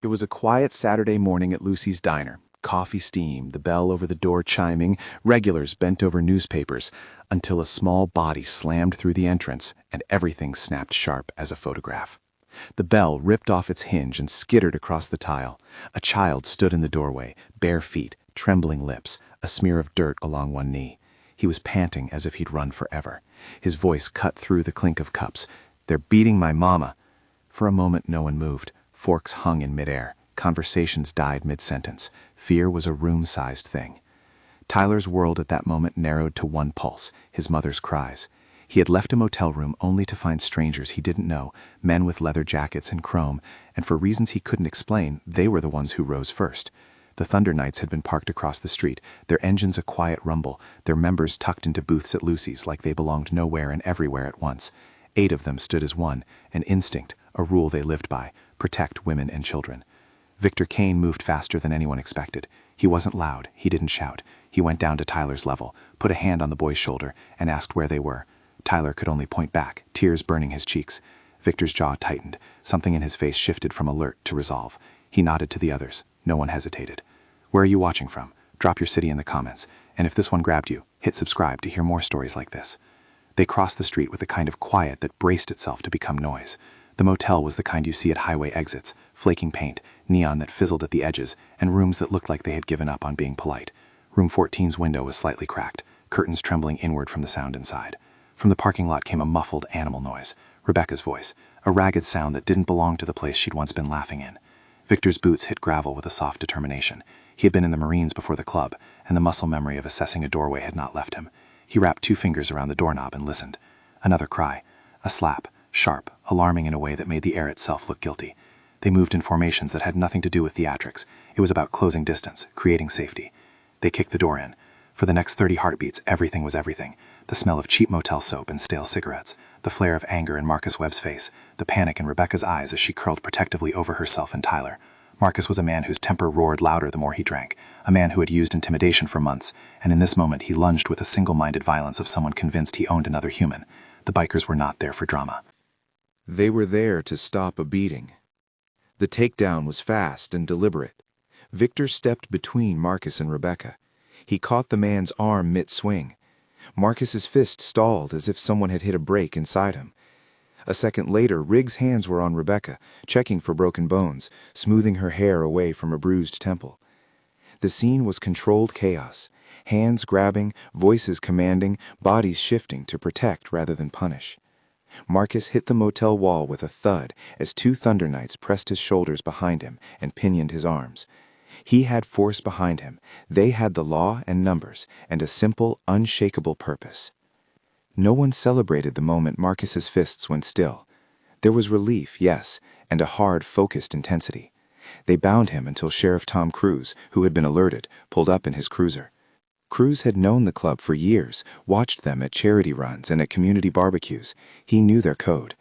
It was a quiet Saturday morning at Lucy's diner. Coffee steam, the bell over the door chiming, regulars bent over newspapers, until a small body slammed through the entrance and everything snapped sharp as a photograph. The bell ripped off its hinge and skittered across the tile. A child stood in the doorway, bare feet, trembling lips, a smear of dirt along one knee. He was panting as if he'd run forever. His voice cut through the clink of cups. "They're beating my mama." For a moment no one moved. Forks hung in midair. Conversations died mid-sentence. Fear was a room-sized thing. Tyler's world at that moment narrowed to one pulse, his mother's cries. He had left a motel room only to find strangers he didn't know, men with leather jackets and chrome, and for reasons he couldn't explain, they were the ones who rose first. The Thunder Knights had been parked across the street, their engines a quiet rumble, their members tucked into booths at Lucy's like they belonged nowhere and everywhere at once. 8 of them stood as one, an instinct, a rule they lived by: protect women and children. Victor Kane moved faster than anyone expected. He wasn't loud, he didn't shout. He went down to Tyler's level, put a hand on the boy's shoulder, and asked where they were. Tyler could only point back, tears burning his cheeks. Victor's jaw tightened. Something in his face shifted from alert to resolve. He nodded to the others. No one hesitated. "Where are you watching from? Drop your city in the comments. And if this one grabbed you, hit subscribe to hear more stories like this." They crossed the street with a kind of quiet that braced itself to become noise. The motel was the kind you see at highway exits: flaking paint, neon that fizzled at the edges, and rooms that looked like they had given up on being polite. Room 14's window was slightly cracked, curtains trembling inward from the sound inside. From the parking lot came a muffled animal noise, Rebecca's voice, a ragged sound that didn't belong to the place she'd once been laughing in. Victor's boots hit gravel with a soft determination. He had been in the Marines before the club, and the muscle memory of assessing a doorway had not left him. He wrapped 2 fingers around the doorknob and listened. Another cry, a slap, sharp, alarming in a way that made the air itself look guilty. They moved in formations that had nothing to do with theatrics. It was about closing distance, creating safety. They kicked the door in. For the next 30 heartbeats, everything was everything. The smell of cheap motel soap and stale cigarettes, the flare of anger in Marcus Webb's face, the panic in Rebecca's eyes as she curled protectively over herself and Tyler. Marcus was a man whose temper roared louder the more he drank, a man who had used intimidation for months, and in this moment he lunged with the single-minded violence of someone convinced he owned another human. The bikers were not there for drama. They were there to stop a beating. The takedown was fast and deliberate. Victor stepped between Marcus and Rebecca. He caught the man's arm mid-swing. Marcus's fist stalled as if someone had hit a brake inside him. A second later, Riggs' hands were on Rebecca, checking for broken bones, smoothing her hair away from a bruised temple. The scene was controlled chaos, hands grabbing, voices commanding, bodies shifting to protect rather than punish. Marcus hit the motel wall with a thud as 2 Thunder Knights pressed his shoulders behind him and pinioned his arms. He had force behind him. They had the law and numbers and a simple, unshakable purpose. No one celebrated the moment Marcus's fists went still. There was relief, yes, and a hard, focused intensity. They bound him until Sheriff Tom Cruise, who had been alerted, pulled up in his cruiser. Cruise had known the club for years, watched them at charity runs and at community barbecues. He knew their code.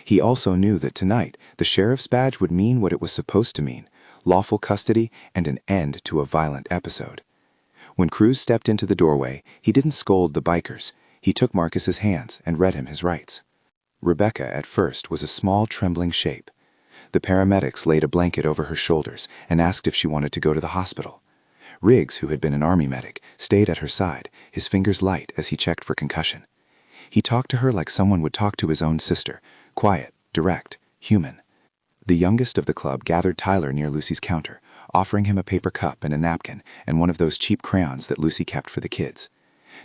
He also knew that tonight the sheriff's badge would mean what it was supposed to mean: lawful custody and an end to a violent episode. When Cruise stepped into the doorway, he didn't scold the bikers. He took Marcus's hands and read him his rights. Rebecca, at first, was a small, trembling shape. The paramedics laid a blanket over her shoulders and asked if she wanted to go to the hospital. Riggs, who had been an army medic, stayed at her side, his fingers light as he checked for concussion. He talked to her like someone would talk to his own sister, quiet, direct, human. The youngest of the club gathered Tyler near Lucy's counter, offering him a paper cup and a napkin and one of those cheap crayons that Lucy kept for the kids.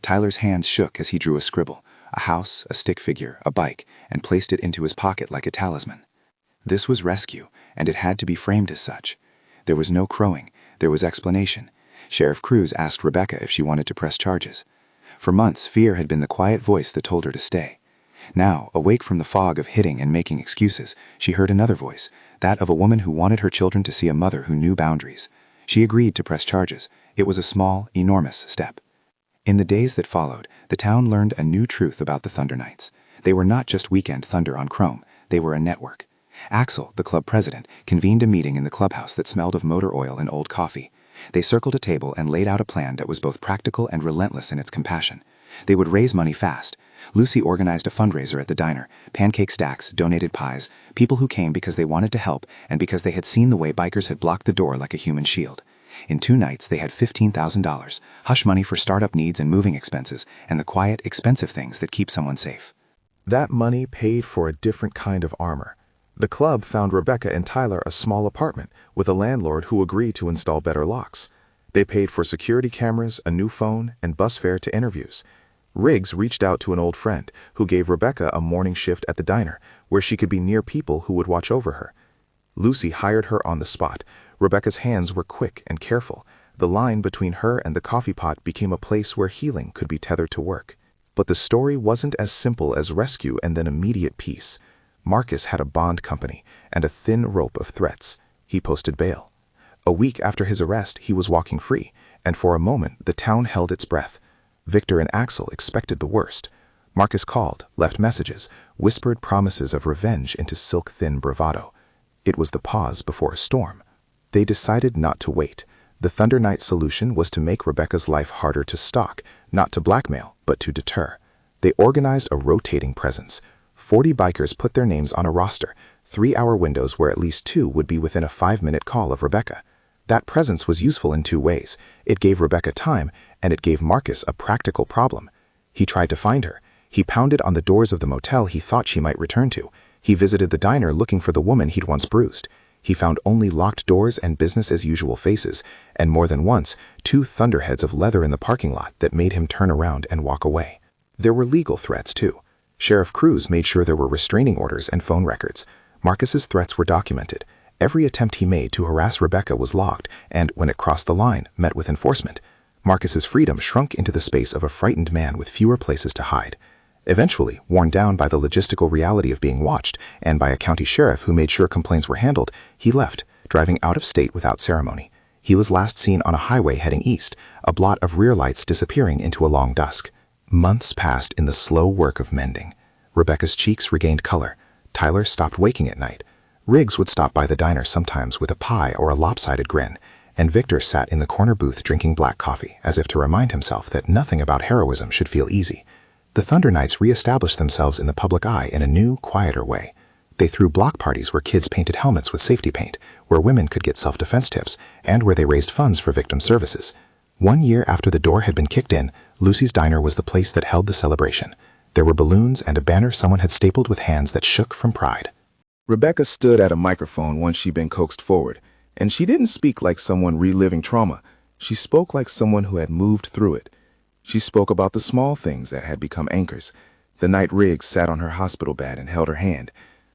Tyler's hands shook as he drew a scribble, a house, a stick figure, a bike, and placed it into his pocket like a talisman. This was rescue, and it had to be framed as such. There was no crowing, there was explanation. Sheriff Cruise asked Rebecca if she wanted to press charges. For months, fear had been the quiet voice that told her to stay. Now, awake from the fog of hitting and making excuses, she heard another voice, that of a woman who wanted her children to see a mother who knew boundaries. She agreed to press charges. It was a small, enormous step. In the days that followed, the town learned a new truth about the Thunder Knights. They were not just weekend thunder on chrome, they were a network. Axel, the club president, convened a meeting in the clubhouse that smelled of motor oil and old coffee. They circled a table and laid out a plan that was both practical and relentless in its compassion. They would raise money fast, Lucy organized a fundraiser at the diner, pancake stacks, donated pies, people who came because they wanted to help and because they had seen the way bikers had blocked the door like a human shield. In 2 nights, they had $15,000, hush money for startup needs and moving expenses, and the quiet, expensive things that keep someone safe. That money paid for a different kind of armor. The club found Rebecca and Tyler a small apartment with a landlord who agreed to install better locks. They paid for security cameras, a new phone, and bus fare to interviews. Riggs reached out to an old friend who gave Rebecca a morning shift at the diner where she could be near people who would watch over her. Lucy hired her on the spot. Rebecca's hands were quick and careful. The line between her and the coffee pot became a place where healing could be tethered to work. But the story wasn't as simple as rescue and then immediate peace. Marcus had a bond company and a thin rope of threats. He posted bail. A week after his arrest, he was walking free, and for a moment the town held its breath. Victor and Axel expected the worst. Marcus called, left messages, whispered promises of revenge into silk-thin bravado. It was the pause before a storm. They decided not to wait. The Thunder Night solution was to make Rebecca's life harder to stalk, not to blackmail, but to deter. They organized a rotating presence. 40 bikers put their names on a roster, 3-hour windows where at least 2 would be within a 5-minute call of Rebecca. That presence was useful in 2 ways. It gave Rebecca time, and it gave Marcus a practical problem. He tried to find her. He pounded on the doors of the motel he thought she might return to. He visited the diner looking for the woman he'd once bruised. He found only locked doors and business-as-usual faces, and more than once, 2 thunderheads of leather in the parking lot that made him turn around and walk away. There were legal threats, too. Sheriff Cruz made sure there were restraining orders and phone records. Marcus's threats were documented. Every attempt he made to harass Rebecca was logged, and when it crossed the line, met with enforcement. Marcus's freedom shrunk into the space of a frightened man with fewer places to hide. Eventually, worn down by the logistical reality of being watched, and by a county sheriff who made sure complaints were handled, he left, driving out of state without ceremony. He was last seen on a highway heading east, a blot of rear lights disappearing into a long dusk. Months passed in the slow work of mending. Rebecca's cheeks regained color. Tyler stopped waking at night. Riggs would stop by the diner sometimes with a pie or a lopsided grin, and Victor sat in the corner booth drinking black coffee, as if to remind himself that nothing about heroism should feel easy. The Thunder Knights re-established themselves in the public eye in a new, quieter way. They threw block parties where kids painted helmets with safety paint, where women could get self-defense tips, and where they raised funds for victim services. 1 year after the door had been kicked in, Lucy's Diner was the place that held the celebration. There were balloons and a banner someone had stapled with hands that shook from pride. Rebecca stood at a microphone once she'd been coaxed forward, and she didn't speak like someone reliving trauma. She spoke like someone who had moved through it. She spoke about the small things that had become anchors. The night Riggs sat on her hospital bed and held her hand.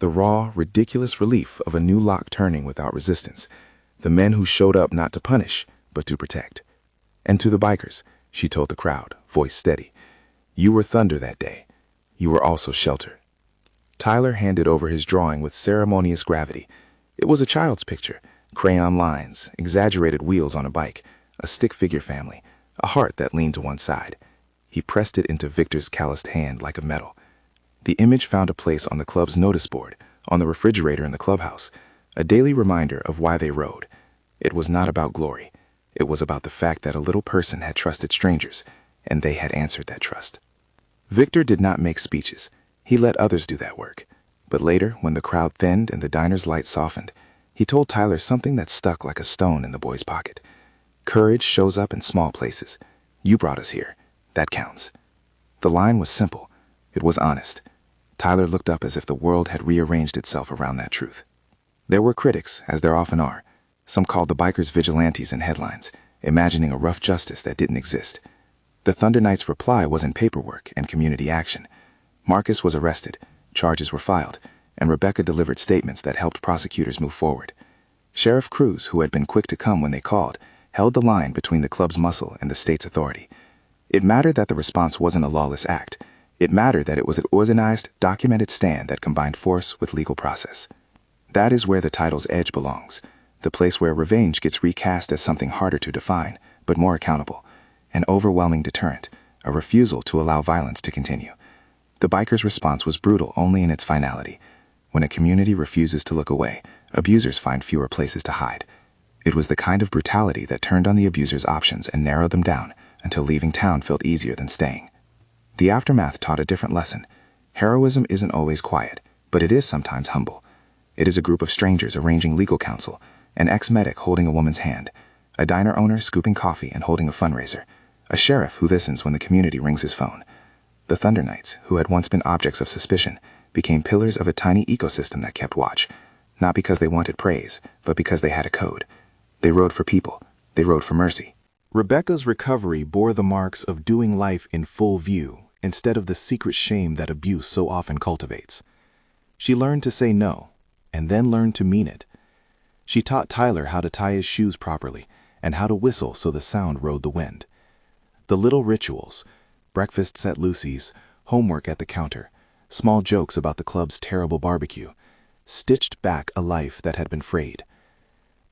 The raw, ridiculous relief of a new lock turning without resistance. The men who showed up not to punish, but to protect. And to the bikers, she told the crowd, voice steady, "You were thunder that day. You were also shelter." Tyler handed over his drawing with ceremonious gravity. It was a child's picture, crayon lines, exaggerated wheels on a bike, a stick figure family, a heart that leaned to one side. He pressed it into Victor's calloused hand like a medal. The image found a place on the club's notice board, on the refrigerator in the clubhouse, a daily reminder of why they rode. It was not about glory. It was about the fact that a little person had trusted strangers, and they had answered that trust. Victor did not make speeches. He let others do that work. But later, when the crowd thinned and the diner's light softened, he told Tyler something that stuck like a stone in the boy's pocket. Courage shows up in small places. You brought us here. That counts. The line was simple. It was honest. Tyler looked up as if the world had rearranged itself around that truth. There were critics, as there often are. Some called the bikers vigilantes in headlines, imagining a rough justice that didn't exist. The Thunder Knights' reply was in paperwork and community action. Marcus was arrested, charges were filed, and Rebecca delivered statements that helped prosecutors move forward. Sheriff Cruz, who had been quick to come when they called, held the line between the club's muscle and the state's authority. It mattered that the response wasn't a lawless act. It mattered that it was an organized, documented stand that combined force with legal process. That is where the title's edge belongs, the place where revenge gets recast as something harder to define, but more accountable, an overwhelming deterrent, a refusal to allow violence to continue. The bikers' response was brutal only in its finality. When a community refuses to look away, abusers find fewer places to hide. It was the kind of brutality that turned on the abusers' options and narrowed them down until leaving town felt easier than staying. The aftermath taught a different lesson. Heroism isn't always quiet, but it is sometimes humble. It is a group of strangers arranging legal counsel, an ex-medic holding a woman's hand, a diner owner scooping coffee and holding a fundraiser, a sheriff who listens when the community rings his phone. The Thunder Knights, who had once been objects of suspicion, became pillars of a tiny ecosystem that kept watch, not because they wanted praise, but because they had a code. They rode for people. They rode for mercy. Rebecca's recovery bore the marks of doing life in full view instead of the secret shame that abuse so often cultivates. She learned to say no, and then learned to mean it. She taught Tyler how to tie his shoes properly and how to whistle so the sound rode the wind. The little rituals, breakfasts at Lucy's, homework at the counter, small jokes about the club's terrible barbecue, stitched back a life that had been frayed.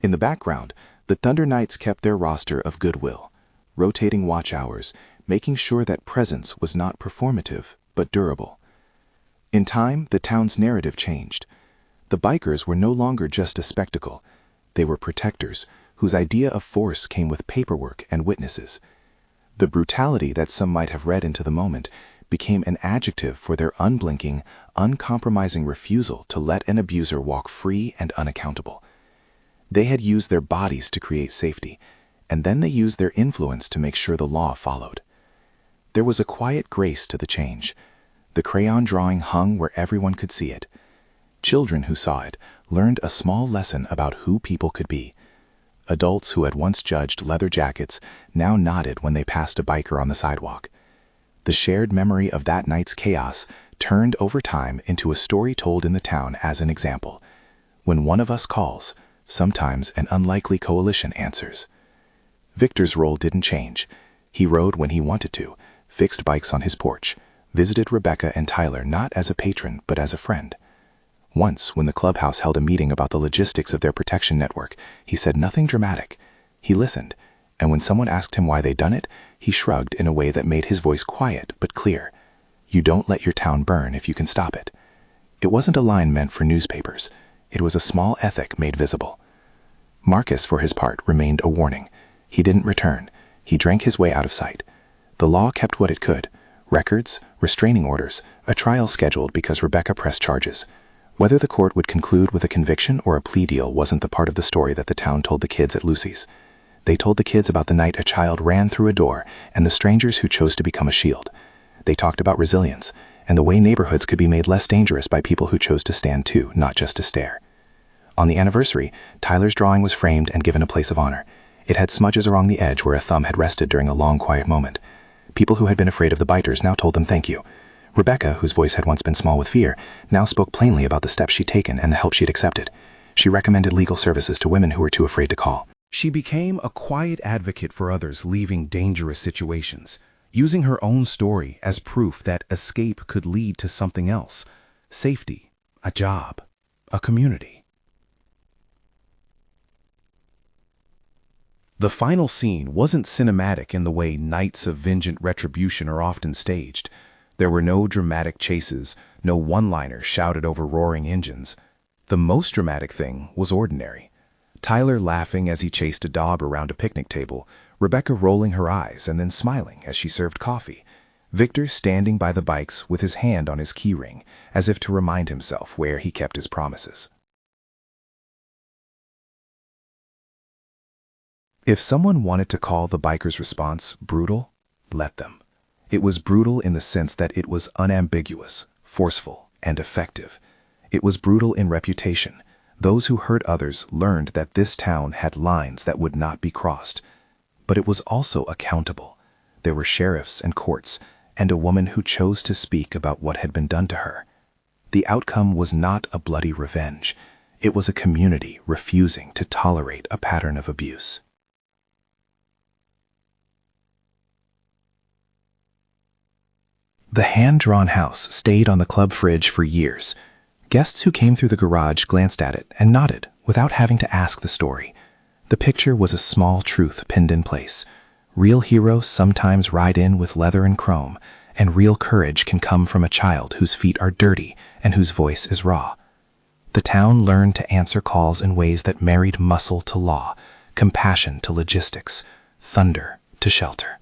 In the background, the Thunder Knights kept their roster of goodwill, rotating watch hours, making sure that presence was not performative, but durable. In time, the town's narrative changed. The bikers were no longer just a spectacle. They were protectors, whose idea of force came with paperwork and witnesses. The brutality that some might have read into the moment became an adjective for their unblinking, uncompromising refusal to let an abuser walk free and unaccountable. They had used their bodies to create safety, and then they used their influence to make sure the law followed. There was a quiet grace to the change. The crayon drawing hung where everyone could see it. Children who saw it learned a small lesson about who people could be. Adults who had once judged leather jackets now nodded when they passed a biker on the sidewalk. The shared memory of that night's chaos turned over time into a story told in the town as an example. When one of us calls, sometimes an unlikely coalition answers. Victor's role didn't change. He rode when he wanted to, fixed bikes on his porch, visited Rebecca and Tyler not as a patron but as a friend. Once, when the clubhouse held a meeting about the logistics of their protection network, he said nothing dramatic. He listened, and when someone asked him why they'd done it, he shrugged in a way that made his voice quiet but clear. You don't let your town burn if you can stop it. It wasn't a line meant for newspapers. It was a small ethic made visible. Marcus, for his part, remained a warning. He didn't return. He drank his way out of sight. The law kept what it could: records, restraining orders, a trial scheduled because Rebecca pressed charges. Whether the court would conclude with a conviction or a plea deal wasn't the part of the story that the town told the kids at Lucy's. They told the kids about the night a child ran through a door and the strangers who chose to become a shield. They talked about resilience and the way neighborhoods could be made less dangerous by people who chose to stand too, not just to stare. On the anniversary, Tyler's drawing was framed and given a place of honor. It had smudges along the edge where a thumb had rested during a long, quiet moment. People who had been afraid of the biters now told them thank you. Rebecca, whose voice had once been small with fear, now spoke plainly about the steps she'd taken and the help she'd accepted. She recommended legal services to women who were too afraid to call. She became a quiet advocate for others leaving dangerous situations, using her own story as proof that escape could lead to something else: safety, a job, a community. The final scene wasn't cinematic in the way nights of vengeant retribution are often staged. There were no dramatic chases, no one-liners shouted over roaring engines. The most dramatic thing was ordinary. Tyler laughing as he chased a dog around a picnic table, Rebecca rolling her eyes and then smiling as she served coffee, Victor standing by the bikes with his hand on his keyring, as if to remind himself where he kept his promises. If someone wanted to call the bikers' response brutal, let them. It was brutal in the sense that it was unambiguous, forceful, and effective. It was brutal in reputation. Those who hurt others learned that this town had lines that would not be crossed. But it was also accountable. There were sheriffs and courts, and a woman who chose to speak about what had been done to her. The outcome was not a bloody revenge. It was a community refusing to tolerate a pattern of abuse. The hand-drawn house stayed on the club fridge for years. Guests who came through the garage glanced at it and nodded without having to ask the story. The picture was a small truth pinned in place. Real heroes sometimes ride in with leather and chrome, and real courage can come from a child whose feet are dirty and whose voice is raw. The town learned to answer calls in ways that married muscle to law, compassion to logistics, thunder to shelter.